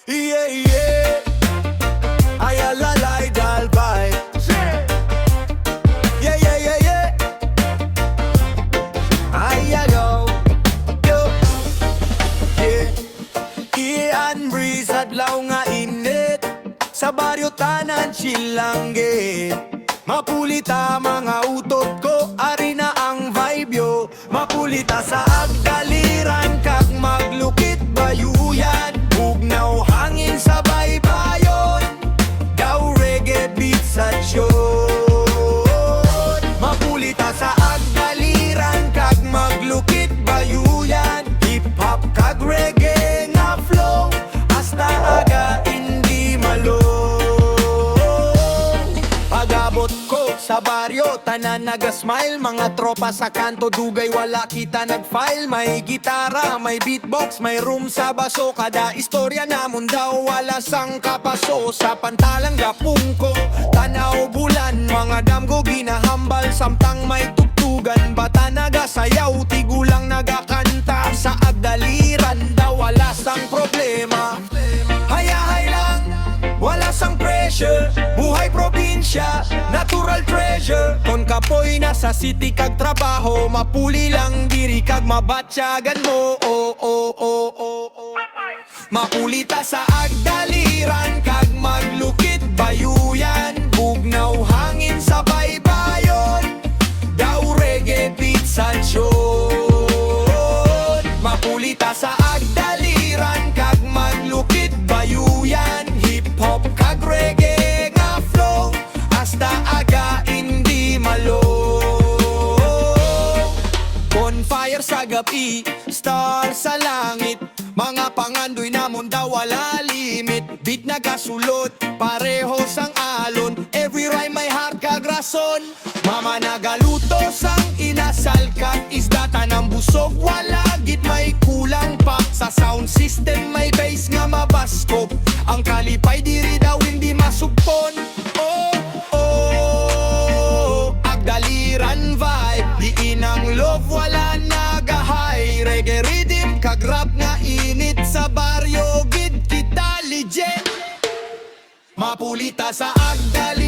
Yeah, yeah. Ay alalay dalbay. Yeah, yeah, yeah, yeah. Ay ayaw. Yo. Yeah. Ian breeze adlaw nga init. Sa baryo tanan chill lang gid. Mapulita mga utot ko, ari na ang vibe yo. Mapulita sa agdaliran kag maglukit bayuyan. Bugnaw hangin sa baybayon, daw reggae beat sa tyon. Mapulita sa agdaliran kag maglukit bayuyan. Hip hop kag reggae nga flow, hasta aga hindi malo. Pagabot ko sa baryo, tanan naga-smile. Mga tropa sa kanto, dugay wala kita nag-file. May gitara, may beatbox, may room sa baso. Kada istorya namon daw wala sang kapaso. Sa pantalang gapong ko, tanaw bulan. Mga damgo ginahambal, samtang may tugtugan. Bata nagasayaw, tigulang nagakanta. Sa agdaliran daw wala sang problema. Hayahay lang, wala sang pressure. Buhay probinsya, natural treasure. Kon kapoy na sa city kag trabaho, mapuli lang diri kag mabatsyagan mo. Oh, oh, oh, oh, oh. Mapulita sa agdaliran kag maglukit bayuyan. Bugnaw hangin sa baybayon, daw reggae beat sa tyon. Mapulita sa agdaliran kag maglukit bayuyan. Hip hop kag reggae nga flow, hasta aga hindi malo. Bonfire sa gabi, star sa langit. Mga pangandoy namon daw wala limit. Beat na gasulot, pareho sang alon. Every rhyme may heart kag rason. Mama nagaluto sang inasal kag isda. Tanang busog wala git may kulang pa. Sa sound system may bass nga mabaskop. Ang kalipay diri daw hindi masupon. Oh, oh, agdaliran vibe. Diin ang love wala nagahigh. Reggae rhythm kag rap nga init. Sa baryo gid kita legend. Mapulita sa agdaliran